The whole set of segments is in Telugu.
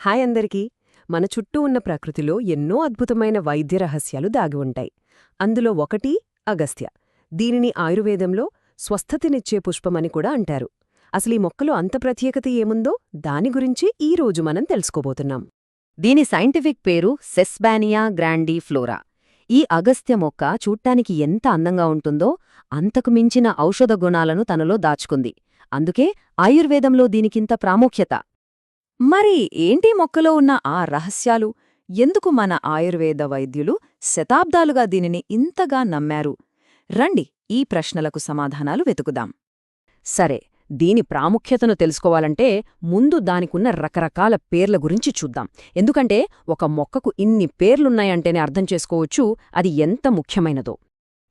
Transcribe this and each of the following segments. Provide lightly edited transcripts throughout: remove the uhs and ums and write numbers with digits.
హాయ్ అందరికీ. మన చుట్టూ ఉన్న ప్రకృతిలో ఎన్నో అద్భుతమైన వైద్య రహస్యాలు దాగి ఉంటాయి. అందులో ఒకటి అగస్త్య. దీనిని ఆయుర్వేదంలో స్వస్థతినిచ్చే పుష్పమని కూడా అంటారు. అసలీ మొక్కలో అంత ప్రత్యేకత ఏముందో దాని గురించి ఈరోజు మనం తెలుసుకోబోతున్నాం. దీని సైంటిఫిక్ పేరు సెస్బానియా గ్రాండిఫ్లోరా. ఈ అగస్త్య మొక్క చూడ్డానికి ఎంత అందంగా ఉంటుందో అంతకు మించిన ఔషధ గుణాలను తనలో దాచుకుంది. అందుకే ఆయుర్వేదంలో దీనికింత ప్రాముఖ్యత. మరి ఏంటి మొక్కలో ఉన్న ఆ రహస్యాలు? ఎందుకు మన ఆయుర్వేద వైద్యులు శతాబ్దాలుగా దీనిని ఇంతగా నమ్మారు? రండి ఈ ప్రశ్నలకు సమాధానాలు వెతుకుదాం. సరే, దీని ప్రాముఖ్యతను తెలుసుకోవాలంటే ముందు దానికున్న రకరకాల పేర్ల గురించి చూద్దాం. ఎందుకంటే ఒక మొక్కకు ఇన్ని పేర్లున్నాయంటేనే అర్థం చేసుకోవచ్చు అది ఎంత ముఖ్యమైనదో.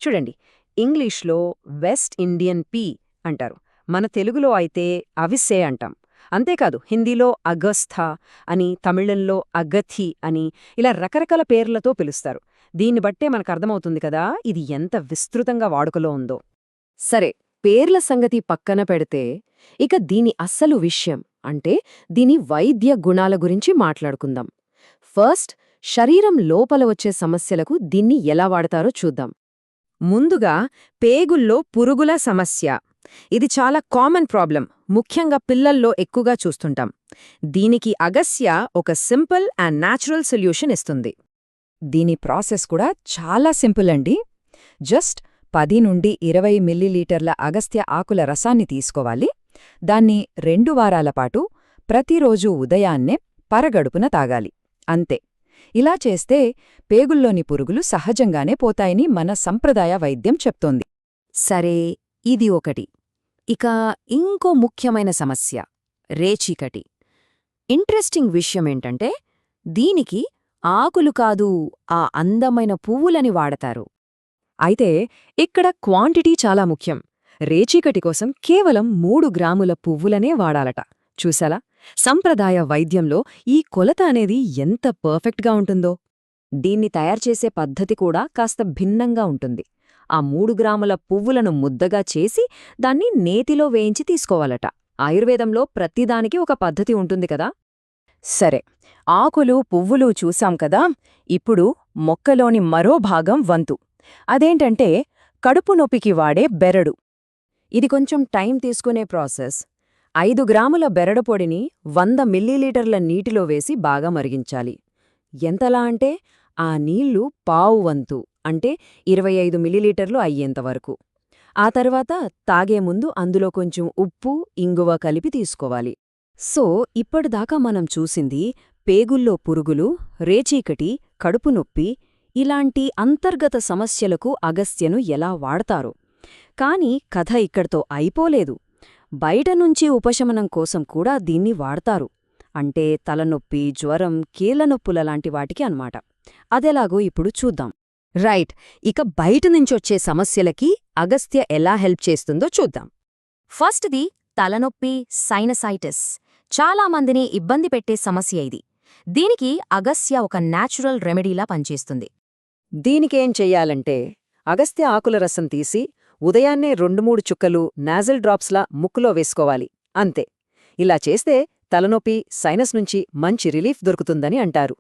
చూడండి, ఇంగ్లీష్లో వెస్ట్ ఇండియన్ పీ అంటారు. మన తెలుగులో అయితే అవిసే అంటాం. అంతేకాదు, హిందీలో అగస్థ అని, తమిళంలో అగథి అని, ఇలా రకరకాల పేర్లతో పిలుస్తారు. దీన్ని బట్టే మనకర్థమవుతుంది కదా ఇది ఎంత విస్తృతంగా వాడుకలో ఉందో. సరే, పేర్ల సంగతి పక్కన పెడితే ఇక దీని అస్సలు విషయం అంటే దీని వైద్య గుణాల గురించి మాట్లాడుకుందాం. ఫస్ట్, శరీరం లోపల వచ్చే సమస్యలకు దీన్ని ఎలా వాడతారో చూద్దాం. ముందుగా పేగుల్లో పురుగుల సమస్య. ఇది చాలా కామన్ ప్రాబ్లం, ముఖ్యంగా పిల్లల్లో ఎక్కువగా చూస్తుంటాం. దీనికి అగస్య ఒక సింపుల్ అండ్ న్యాచురల్ సొల్యూషన్ ఇస్తుంది. దీని ప్రాసెస్ కూడా చాలా సింపుల్ అండి. జస్ట్ 10 నుండి 20 మిల్లీలీటర్ల అగస్త్య ఆకుల రసాన్ని తీసుకోవాలి. దాన్ని 2 వారాల పాటు ప్రతిరోజూ ఉదయాన్నే పరగడుపున తాగాలి. అంతే. ఇలా చేస్తే పేగుల్లోని పురుగులు సహజంగానే పోతాయని మన సంప్రదాయ వైద్యం చెప్తోంది. సరే, ఇది ఒకటి. ఇక ఇంకో ముఖ్యమైన సమస్య రేచీకటి. ఇంట్రెస్టింగ్ విషయమేంటంటే దీనికి ఆకులు కాదు, ఆ అందమైన పువ్వులని వాడతారు. అయితే ఇక్కడ క్వాంటిటీ చాలా ముఖ్యం. రేచీకటి కోసం కేవలం 3 గ్రాముల పువ్వులనే వాడాలట. చూసాలా, సంప్రదాయ వైద్యంలో ఈ కొలత అనేది ఎంత పర్ఫెక్ట్గా ఉంటుందో. దీన్ని తయారుచేసే పద్ధతి కూడా కాస్త భిన్నంగా ఉంటుంది. ఆ 3 గ్రాముల పువ్వులను ముద్దగా చేసి దాన్ని నేతిలో వేయించి తీసుకోవాలట. ఆయుర్వేదంలో ప్రతిదానికి ఒక పద్ధతి ఉంటుంది కదా. సరే, ఆకులు పువ్వులు చూసాం కదా. ఇప్పుడు మొక్కలోని మరో భాగం వంతు. అదేంటంటే కడుపు నొప్పికి వాడే బెరడు. ఇది కొంచెం టైం తీసుకునే ప్రాసెస్. 5 గ్రాముల బెరడు పొడిని 100 మిల్లీలీటర్ల నీటిలో వేసి బాగా మరిగించాలి. ఎంతలా అంటే ఆ నీళ్లు పావు వంతు, అంటే 25 మిల్లీలీటర్లు అయ్యేంతవరకు. ఆ తర్వాత తాగే ముందు అందులో కొంచెం ఉప్పు, ఇంగువ కలిపి తీసుకోవాలి. సో ఇప్పటిదాకా మనం చూసింది పేగుల్లో పురుగులు, రేచీకటి, కడుపు నొప్పి ఇలాంటి అంతర్గత సమస్యలకు అగస్త్యను ఎలా వాడతారో. కాని కథ ఇక్కడితో అయిపోలేదు. బయటనుంచి ఉపశమనం కోసం కూడా దీన్ని వాడతారు. అంటే తలనొప్పి, జ్వరం, కీళ్లనొప్పులలాంటి వాటికి అన్నమాట. అదెలాగో ఇప్పుడు చూద్దాం. రైట్, ఇక బయటనుంచొచ్చే సమస్యలకి అగస్త్య ఎలా హెల్ప్ చేస్తుందో చూద్దాం. ఫస్ట్ది తలనొప్పి, సైనసైటిస్. చాలామందిని ఇబ్బంది పెట్టే సమస్య ఇది. దీనికి అగస్త్య ఒక న్యాచురల్ రెమెడీలా పనిచేస్తుంది. దీనికేం చెయ్యాలంటే అగస్త్య ఆకుల రసం తీసి ఉదయాన్నే 2-3 చుక్కలు నాజల్ డ్రాప్స్లా ముక్కులో వేసుకోవాలి. అంతే. ఇలా చేస్తే తలనొప్పి, సైనస్ నుంచి మంచి రిలీఫ్ దొరుకుతుందని అంటారు.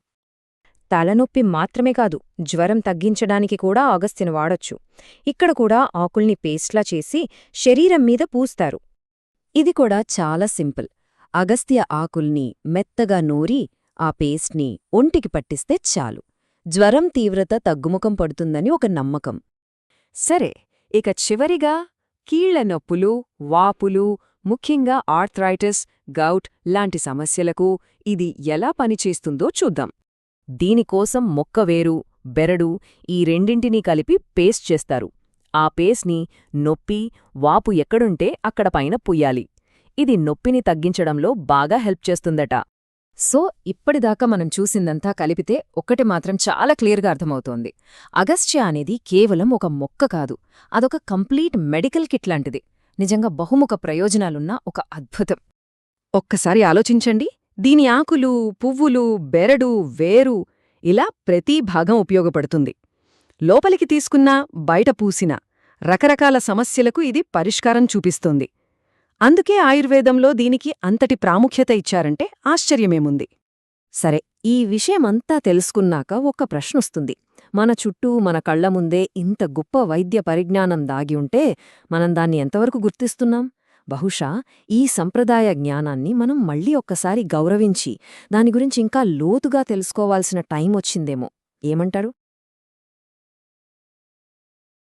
తలనొప్పి మాత్రమే కాదు, జ్వరం తగ్గించడానికి కూడా అగస్త్యను వాడొచ్చు. ఇక్కడ కూడా ఆకుల్ని పేస్ట్లా చేసి శరీరం మీద పూస్తారు. ఇది కూడా చాలా సింపుల్. అగస్త్య ఆకుల్ని మెత్తగా నూరి ఆ పేస్ట్ని ఒంటికి పట్టిస్తే చాలు. జ్వరం తీవ్రత తగ్గుముఖం పడుతుందని ఒక నమ్మకం. సరే, ఇక చివరిగా కీళ్ల నొప్పులు, వాపులు, ముఖ్యంగా ఆర్థరైటిస్, గౌట్ లాంటి సమస్యలకు ఇది ఎలా పనిచేస్తుందో చూద్దాం. దీనికోసం మొక్కవేరు, బెరడు ఈ రెండింటినీ కలిపి పేస్ట్ చేస్తారు. ఆ పేస్ట్ని నొప్పి, వాపు ఎక్కడుంటే అక్కడ పైన పుయ్యాలి. ఇది నొప్పిని తగ్గించడంలో బాగా హెల్ప్ చేస్తుందట. సో ఇప్పటిదాకా మనం చూసిందంతా కలిపితే ఒక్కటి మాత్రం చాలా క్లియర్గా అర్థమవుతోంది. అగస్త్య అనేది కేవలం ఒక మొక్క కాదు, అదొక కంప్లీట్ మెడికల్ కిట్ లాంటిది. నిజంగా బహుముఖ ప్రయోజనాలున్న ఒక అద్భుతం. ఒక్కసారి ఆలోచించండి. దీని ఆకులు, పువ్వులు, బెరడు, వేరు ఇలా ప్రతి భాగం ఉపయోగపడుతుంది. లోపలికి తీసుకున్నా, బయట పూసినా రకరకాల సమస్యలకు ఇది పరిష్కారం చూపిస్తోంది. అందుకే ఆయుర్వేదంలో దీనికి అంతటి ప్రాముఖ్యత ఇచ్చారంటే ఆశ్చర్యమేముంది. సరే, ఈ విషయమంతా తెలుసుకున్నాక ఒక ప్రశ్నొస్తుంది. మన చుట్టూ మన కళ్ల ముందే ఇంత గొప్ప వైద్య పరిజ్ఞానం దాగి ఉంటే మనం దాన్ని ఎంతవరకు గుర్తిస్తున్నాం? బహుశా ఈ సంప్రదాయ జ్ఞానాన్ని మనం మళ్ళీ ఒక్కసారి గౌరవించి దాని గురించి ఇంకా లోతుగా తెలుసుకోవాల్సిన టైం వచ్చిందేమో. ఏమంటారు?